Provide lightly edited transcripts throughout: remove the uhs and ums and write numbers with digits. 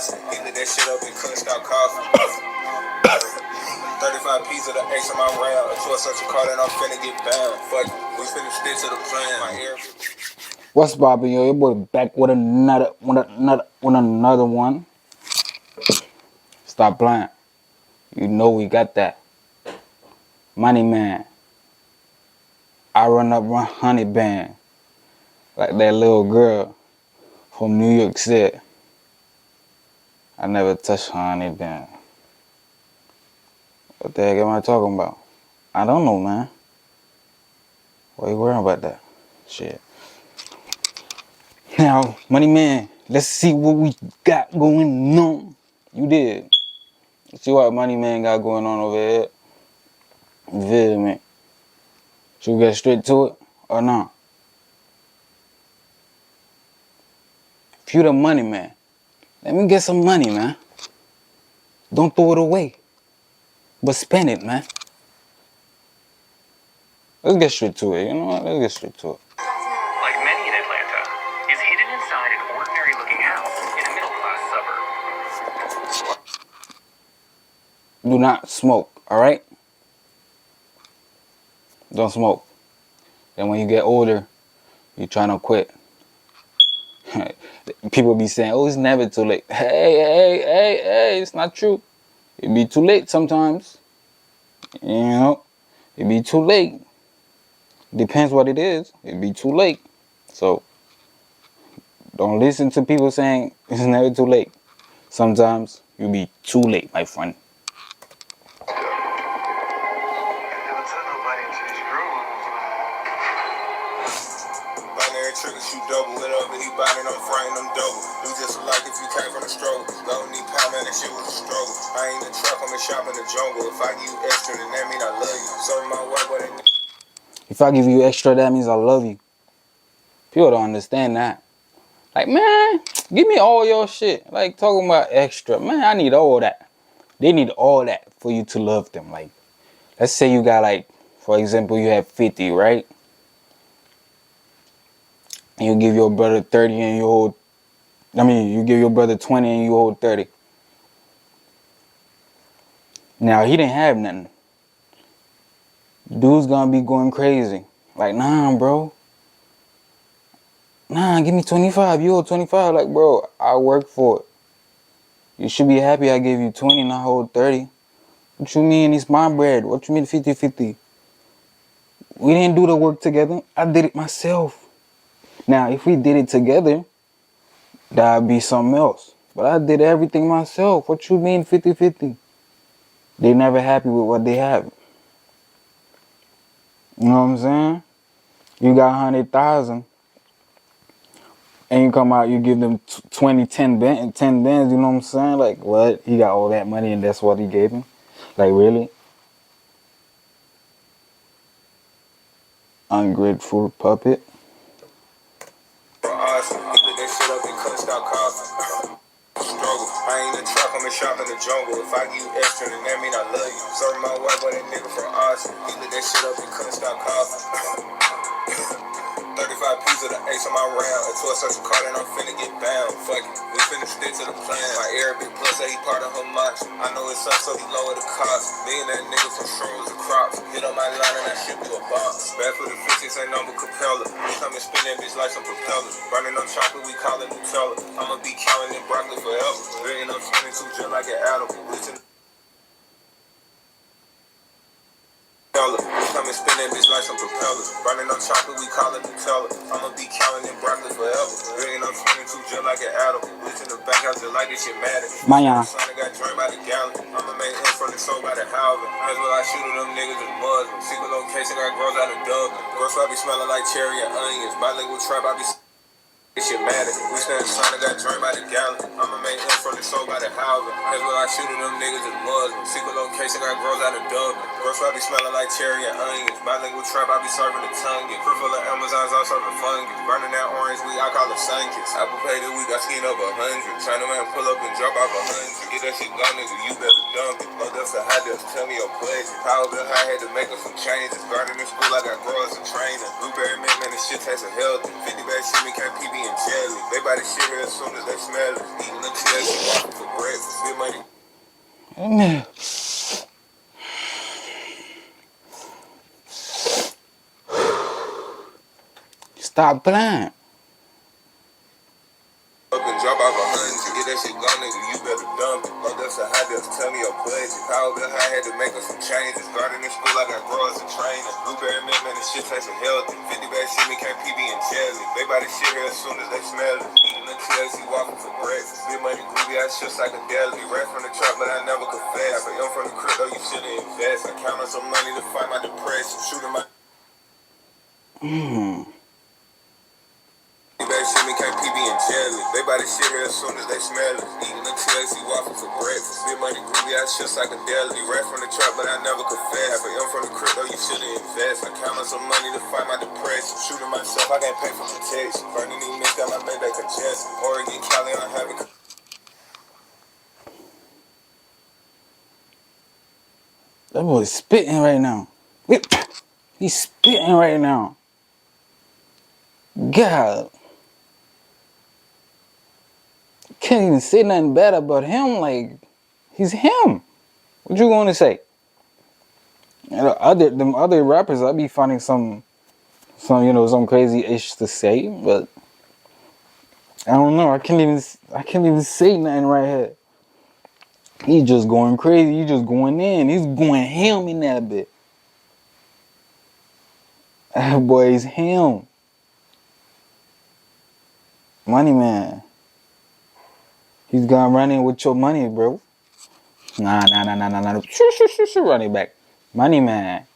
He lit that shit up and couldn't stop coughing. 35 P's of the X on my rail. A 12 such a car that I'm finna get bound. Fuck it, we finna stick to the plan. My ear. What's poppin', yo? Your boy back with another one. Stop playing. You know we got that. Money man. I run up 100 band. Like that little girl from New York City. I never touched 100 band. What the heck am I talking about? I don't know, man. Why you worrying about that? Shit. Now, money man, let's see what we got going on. You did. See what money man got going on over here? You feel me? Should we get straight to it or not? If you the money man, let me get some money, man. Don't throw it away, but spend it, man. Let's get straight to it. You know what? Let's get straight to it. Like many in Atlanta, is hidden inside an ordinary-looking house in a middle-class suburb. Do not smoke, all right? Don't smoke. Then when you get older, you're trying to quit. People be saying, oh, it's never too late. Hey, it's not true. It be too late sometimes. You know, it be too late. Depends what it is. It be too late. So, don't listen to people saying it's never too late. Sometimes you be too late, my friend. Triggers you double it up, and he binding them, frying them double. You just like if you came from the struggle. Don't need power, man, that shit was a struggle. I ain't in the trap, I'm in shop in the jungle. If I give you extra, then that mean I love you. Serve my wife, but it. If I give you extra, that means I love you. People don't understand that. Like, man, give me all your shit. Like, talking about extra. Man, I need all that. They need all that for you to love them. Like, let's say you got, like, for example, you have 50, right? You give your brother 30 and you hold, you give your brother 20 and you hold 30. Now, he didn't have nothing. Dude's gonna be going crazy. Like, nah, bro. Nah, give me 25. You hold 25. Like, bro, I work for it. You should be happy I gave you 20 and I hold 30. What you mean? It's my bread. What you mean 50-50? We didn't do the work together. I did it myself. Now, if we did it together, that'd be something else. But I did everything myself. What you mean 50-50? They never happy with what they have. You know what I'm saying? You got 100,000. And you come out, you give them 10 bands, you know what I'm saying? Like, what? He got all that money and that's what he gave him? Like, really? Ungrateful puppet. I ain't in the trap, I'm in shop in the jungle. If I give you extra, then that mean I love you. Serve my wife, but that nigga from Austin. He lit that shit up and couldn't stop coughing. 35 P's of the X on my rail. A 12 such a car that I'm finna get bound. Fuck it, we finna stick to the plan. My Arabic plus say he part of her match. I know it's up, so he lower the cost. Me and that nigga from Shrooms and Crops. Hit on my line and I ship you a box. Back for the 50s, ain't number Capella. We come and spin that bitch like some propellers. Burning up chocolate, we call it Nutella. I'ma be counting in broccoli forever. Bringing up 22 just like an animal. We come and spin that bitch like some propellers. Burning up chocolate, we call it Nutella. I'ma be counting in broccoli forever. Bringing up 22 just like an animal. Bitch in the back house just like this shit matter. Maya. Son got drained by the gallon. I'ma make him from the soul by the housing. As well I shoot at them niggas is Muslim. Secret location got girls out of Dublin. Girls I be smelling like cherry and onions. Bilingual trap, I be this shit matter. We stand son got drained by the gallon. I'ma make him from the soul by the housing. As well I shoot at them niggas is Muslim. Secret location got girls out of Dublin. Girls I be smelling like cherry and onions. Bilingual trap, I be serving the tongue. Get full of Amazons, I serving fungus. Burning that orange weed, I call it Sunkist. Apple pay this week, I skin up 100. China man pull up and drop off 100. Get that shit gone, nigga, you better dump it. Load up to high depth, tell me your budget. Power bill high, had to make up some changes. Garden in school, I got growers and trainers. Blueberry mint, man, this shit tastes healthy. 50 bag shit, me can't PB and jelly. They buy this shit here as soon as they smell it. Eating the chill, she walk Stop playing. Up and drop off 100 to get that shit gone, nigga. You better dump it. Oh, that's a high desk. Tell me your budget. Power bill, I had to make up some changes. Starting in school, I got growers and trainers. Blueberry mint, man, this shit tastes healthy. 50 bag shit, me can't PB and jelly. They buy this shit here as soon as they smell it. Eating the TLC waffle for breakfast. Big money groovy, I shit psychedelic. Ran from the trap, but I never confess. I am from the crypto, you shouldn't invest. I count on some money to fight my depression. Shooting my that shit, me can't PB and jelly. They buy this shit here as soon as they smell it. Eating the TLC waffle for breakfast. Big money groovy, I shit psychedelic. Ran from the trap, but I never confess. I am from the crypto, you shouldn't invest. I count on some money to fight my depression. Shooting myself, I can't pay for protection. Burning these niggas, got my baby congested. Oregon, Cali, I'm having. That boy's spitting right now. He's spitting right now. God. Can't even say nothing bad about him. Like, he's him. What you gonna say? You know, them other rappers, I be finding some some crazy ish to say, but I don't know. I can't even say nothing right here. He's just going crazy. He's just going in. He's going ham in that bit. That boy is him. Money man. He's gone running with your money, bro. Nah. Run it back. Money man.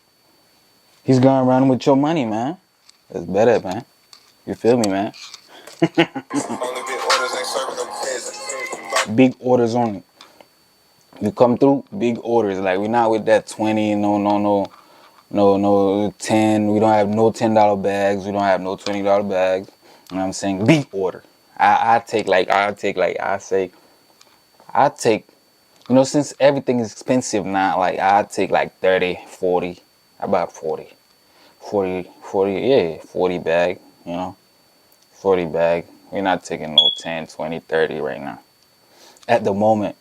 He's gone running with your money, man. That's better, man. You feel me, man? Big orders only. You come through, big orders. Like, we're not with that 20, no 10. We don't have no $10 bags. We don't have no $20 bags. You know what I'm saying? Big order. I take, since everything is expensive now, like, I take like 30, 40, about 40. 40, yeah, 40 bag, 40 bag. We're not taking no 10, 20, 30 right now. At the moment,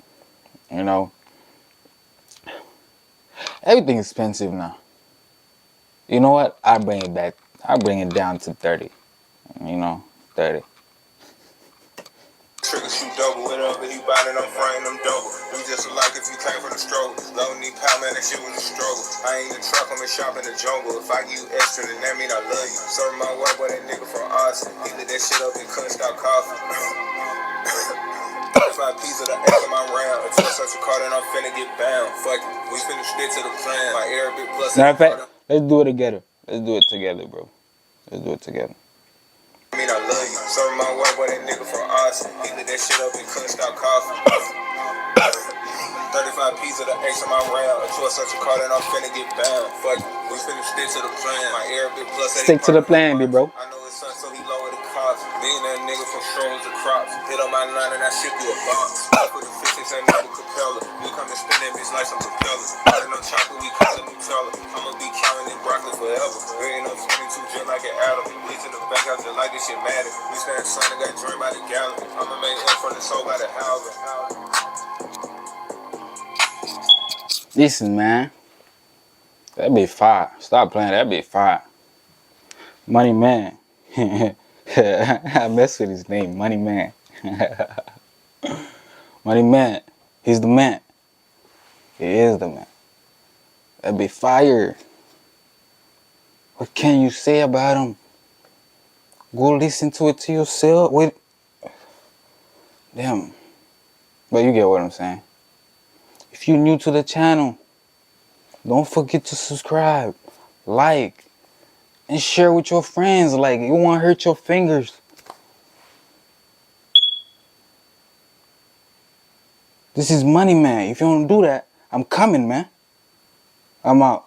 everything is expensive now. You know what? I bring it back. I bring it down to 30. 30. Trigger shoot double, whatever he buying, I'm frying them double. We just alike if you came from the struggle. Don't need power, man, that shit was a struggle. I ain't in the truck, I'm in shop in the jungle. If I give you extra, then that mean I love you. Serving my wife, boy, that nigga from Austin. He lit that shit up and couldn't stop coughing. 5 pieces of the X on my round. Until such a card and I'm finna get bound. Fuck it, we finna stick to the plan. My Arabic plus. Matter of fact, let's do it together. Let's do it together, bro. Let's do it together. I mean, I love you. Serving my wife, boy, that nigga from Austin. He lit that shit up and couldn't stop coughing. 35 pieces of the X on my round. Until such a card and I'm finna get bound. Fuck it, we finna stick to the plan. My Arabic plus. Stick to the plan, bro. I know his son, so he lower the cost. Being that nigga from shrooms to crops. Hit on my line and I shit through a box. I put the 56 ain't no Capella. We come and spin that bitch like some propellers. Ain't no chocolate, we call it Nutella. I'ma be counting in broccoli forever. Bringing up 22 just like an atom. Bleach in the back, I just like this shit matter. We stand son and got dream by the gallon. I'ma make him from the soul by the housing. Listen, man. That be fire. Stop playing. That be fire. Money Man. I mess with his name. Money Man. Money Man. He's the man. He is the man. That be fire. What can you say about him? Go listen to it to yourself. Wait. Damn. But you get what I'm saying. If you're new to the channel, don't forget to subscribe, like, and share with your friends. Like, you won't hurt your fingers. This is Money Man. If you don't do that, I'm coming, man. I'm out.